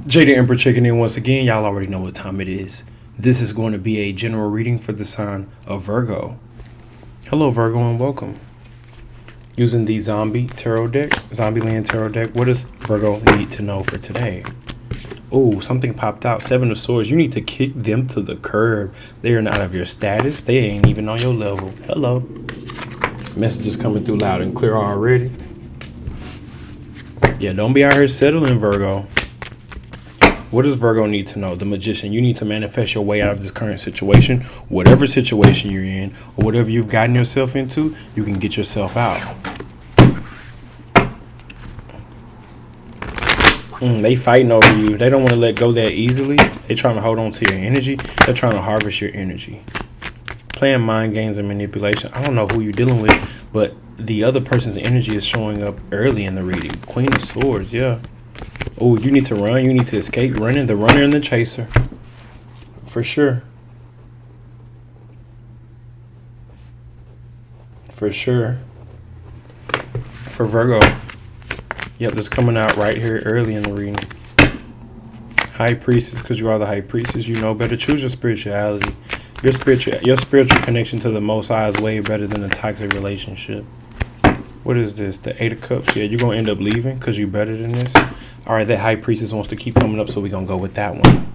Jada Emperor checking in once again. Y'all already know what time it is. This is going to be a general reading for the sign of Virgo. Hello, Virgo, and welcome. Using the Zombie Land Tarot deck, what does Virgo need to know for today? Oh, something popped out. 7 of Swords. You need to kick them to the curb. They are not of your status. They ain't even on your level. Hello. Messages coming through loud and clear already. Yeah, don't be out here settling, Virgo. What does Virgo need to know? The Magician. You need to manifest your way out of this current situation. Whatever situation you're in or whatever you've gotten yourself into, you can get yourself out. They fighting over you. They don't want to let go that easily. They trying to hold on to your energy. They're trying to harvest your energy. Playing mind games and manipulation. I don't know who you're dealing with, but the other person's energy is showing up early in the reading. Queen of Swords, yeah. Oh, you need to run. You need to escape. Running, the runner and the chaser. For sure. For sure. For Virgo. Yep, this coming out right here early in the reading. High Priestess, because you are the High Priestess. You know better. Choose your spirituality. Your spiritual connection to the Most High is way better than a toxic relationship. What is this? The 8 of Cups. Yeah, you're going to end up leaving because you're better than this. All right, that High Priestess wants to keep coming up, so we're going to go with that one.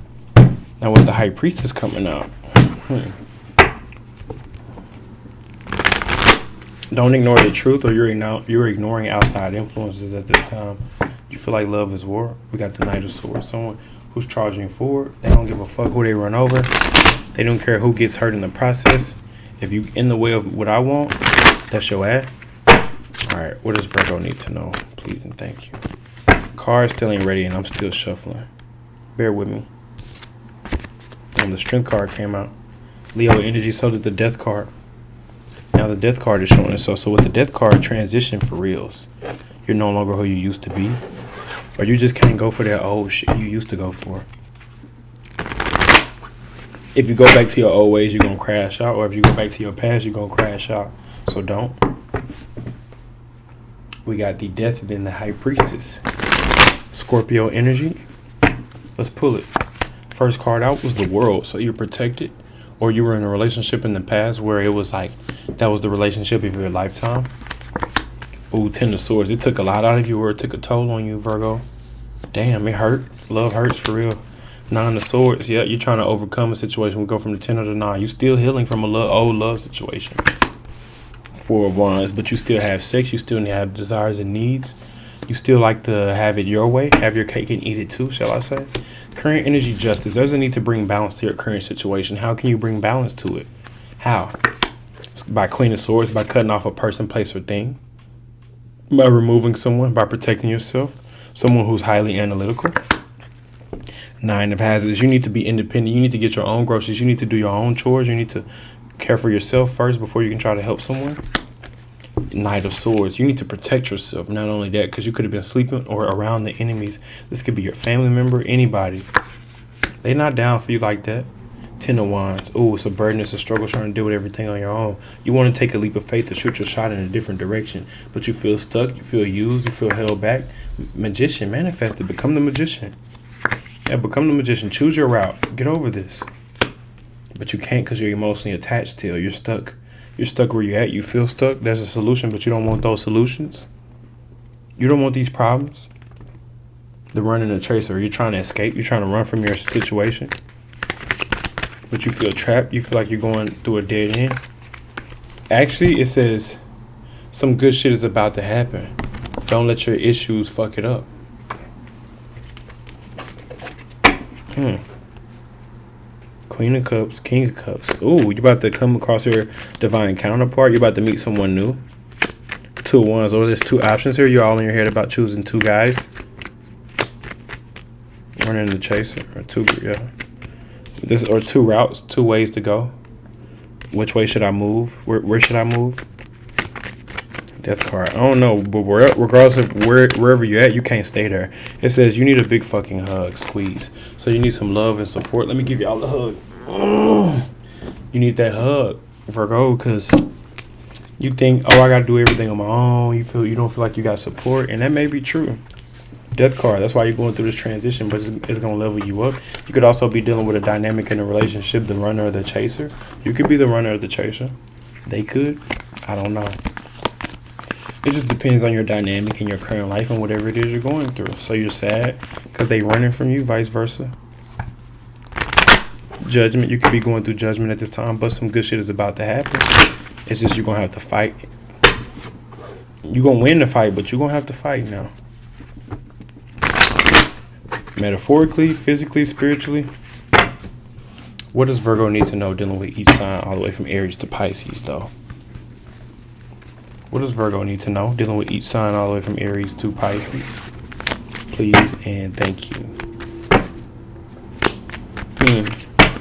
Now, with the High Priestess coming out. Don't ignore the truth, or you're ignoring outside influences at this time. You feel like love is war. We got the Knight of Swords. Someone who's charging forward. They don't give a fuck who they run over. They don't care who gets hurt in the process. If you in the way of what I want, that's your ass. All right, what does Virgo need to know? Please and thank you. Card still ain't ready, and I'm still shuffling. Bear with me. And the Strength card came out. Leo energy, so did the Death card. Now the Death card is showing itself. So with the Death card, transition for reals. You're no longer who you used to be. Or you just can't go for that old shit you used to go for. If you go back to your old ways, you're going to crash out. Or if you go back to your past, you're going to crash out. So don't. We got the Death and then the High Priestess. Scorpio energy. Let's pull it. First card out was the World. So you're protected. Or you were in a relationship in the past where it was like that was the relationship of your lifetime. Ooh, 10 of Swords. It took a lot out of you, or it took a toll on you, Virgo. Damn, it hurt. Love hurts for real. 9 of Swords. Yeah, you're trying to overcome a situation. We go from the 10 to the 9. You still healing from a old love situation. 4 of Wands, but you still have sex. You still have desires and needs. You still like to have it your way. Have your cake and eat it too, shall I say. Current energy justice. There's a need to bring balance to your current situation. How can you bring balance to it? How? By Queen of Swords, by cutting off a person, place, or thing. By removing someone, by protecting yourself. Someone who's highly analytical. 9 of Hazards. You need to be independent. You need to get your own groceries. You need to do your own chores. You need to care for yourself first before you can try to help someone. Knight of Swords. You need to protect yourself. Not only that, because you could have been sleeping or around the enemies. This could be your family member, anybody. They're not down for you like that. 10 of Wands. Oh, it's a burden. It's a struggle trying to deal with everything on your own. You want to take a leap of faith to shoot your shot in a different direction, but you feel stuck. You feel used. You feel held back. Magician. Manifest it. Become the Magician. Yeah, become the Magician. Choose your route. Get over this. But you can't because you're emotionally attached still. You're stuck. You're stuck where you're at. You feel stuck. There's a solution, but you don't want those solutions. You don't want these problems. The running and the chaser. You're trying to escape. You're trying to run from your situation. But you feel trapped. You feel like you're going through a dead end. Actually, it says some good shit is about to happen. Don't let your issues fuck it up. Queen of Cups, King of Cups. Ooh, you about to come across your divine counterpart. You're about to meet someone new. 2 of Wands. Oh, there's 2 options here. You're all in your head about choosing 2 guys. Running the chaser. Or 2, yeah. Or 2 routes, 2 ways to go. Which way should I move? Where should I move? Death card. I don't know, but regardless of wherever you're at, you can't stay there. It says you need a big fucking hug, squeeze. So you need some love and support. Let me give y'all a hug. You need that hug, Virgo, because you think, oh, I got to do everything on my own. You don't feel like you got support, and that may be true. Death card. That's why you're going through this transition, but it's going to level you up. You could also be dealing with a dynamic in a relationship, the runner or the chaser. You could be the runner or the chaser. They could. I don't know. It just depends on your dynamic in your current life and whatever it is you're going through. So you're sad because they running from you, vice versa. Judgment. You could be going through judgment at this time, but some good shit is about to happen. It's just you're going to have to fight. You're going to win the fight, but you're going to have to fight now. Metaphorically, physically, spiritually. What does Virgo need to know dealing with each sign all the way from Aries to Pisces, though? What does Virgo need to know dealing with each sign all the way from Aries to Pisces? Please and thank you.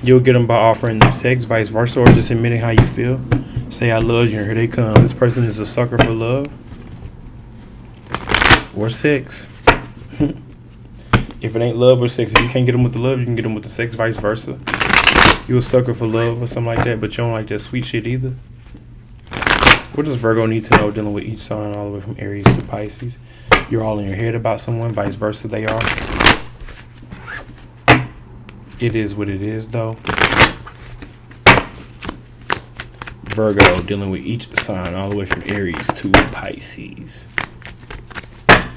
You'll get them by offering them sex, vice versa, or just admitting how you feel. Say, I love you, and here they come. This person is a sucker for love or sex. If it ain't love or sex, if you can't get them with the love, you can get them with the sex, vice versa. You a sucker for love or something like that, but you don't like that sweet shit either. What does Virgo need to know dealing with each sign all the way from Aries to Pisces? You're all in your head about someone, vice versa they are. It is what it is, though. Virgo dealing with each sign all the way from Aries to Pisces.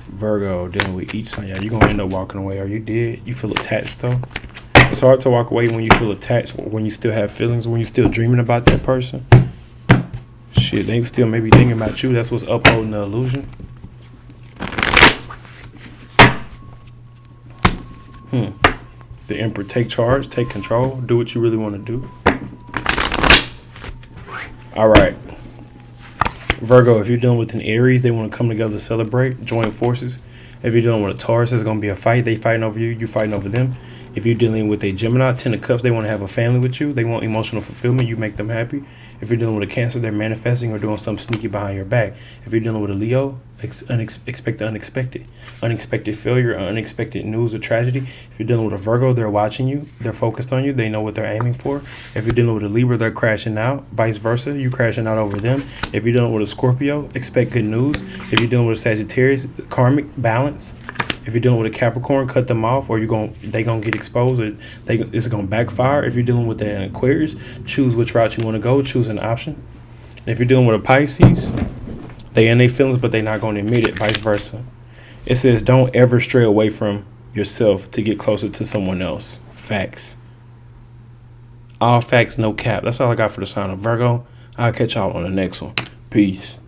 Virgo dealing with each sign. Yeah, you're going to end up walking away. Or you did. You feel attached, though. It's hard to walk away when you feel attached, when you still have feelings, when you're still dreaming about that person. Shit, they still may be thinking about you. That's what's upholding the illusion. The Emperor, take charge, take control, do what you really want to do. All right. Virgo, if you're dealing with an Aries, they want to come together to celebrate, join forces. If you're dealing with a Taurus, there's going to be a fight. They fighting over you, you fighting over them. If you're dealing with a Gemini, 10 of Cups, they want to have a family with you. They want emotional fulfillment. You make them happy. If you're dealing with a Cancer, they're manifesting or doing something sneaky behind your back. If you're dealing with a Leo, expect the unexpected. Unexpected failure, unexpected news or tragedy. If you're dealing with a Virgo, they're watching you. They're focused on you. They know what they're aiming for. If you're dealing with a Libra, they're crashing out. Vice versa, you crashing out over them. If you're dealing with a Scorpio, expect good news. If you're dealing with a Sagittarius, karmic balance. If you're dealing with a Capricorn, cut them off, or they gonna get exposed, or it's gonna backfire. If you're dealing with an Aquarius, choose which route you want to go. Choose an option. And if you're dealing with a Pisces, they in their feelings, but they're not gonna admit it. Vice versa. It says don't ever stray away from yourself to get closer to someone else. Facts. All facts, no cap. That's all I got for the sign of Virgo. I'll catch y'all on the next one. Peace.